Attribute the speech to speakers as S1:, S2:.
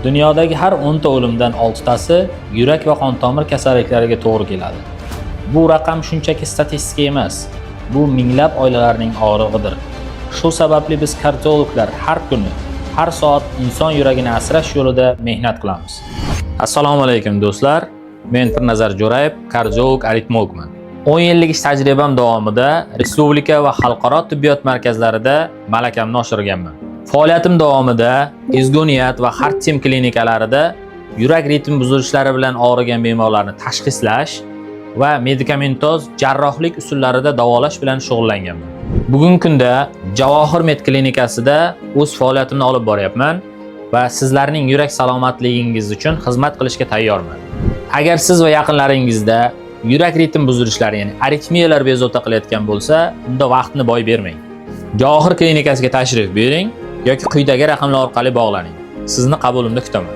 S1: Dunyodagi har 10 ta o'limdan 6 tasi yurak va qon tomir kasalliklariga to'g'ri keladi. Bu raqam shunchaki statistika emas. Bu minglab oilalarning og'rig'idir. Shu sababli biz kardiologlar har kuni, har soat inson yuragini asrash yo'lida mehnat qilamiz. Assalomu alaykum do'stlar. Men Pirnazar Jo'rayev, kardiolog, aritmologman. 10 yillik ish tajribam davomida respublika va xalqaro tibbiyot markazlarida malakamni oshirganman. Faoliyatim davomida Ezgu Niyat va Heart Team klinikalarida yurak ritm buzilishlari bilan og'rigan bemorlarni tashxislash va medikamentoz jarrohlik usullarida davolash bilan shug'ullanganman. Bugungi kunda Javohir Med klinikasida o'z faoliyatimni olib boryapman va sizlarning yurak salomatligingiz uchun xizmat qilishga tayyorman. Agar siz va yaqinlaringizda yurak ritm buzilishlari, ya'ni aritmiyalar bezovta qilayotgan bo'lsa, unda vaqtni boy bermang. Javohir klinikasiga tashrif bering yoki quyidagi raqamlar orqali bog'laning. Sizni qabulimda kutaman.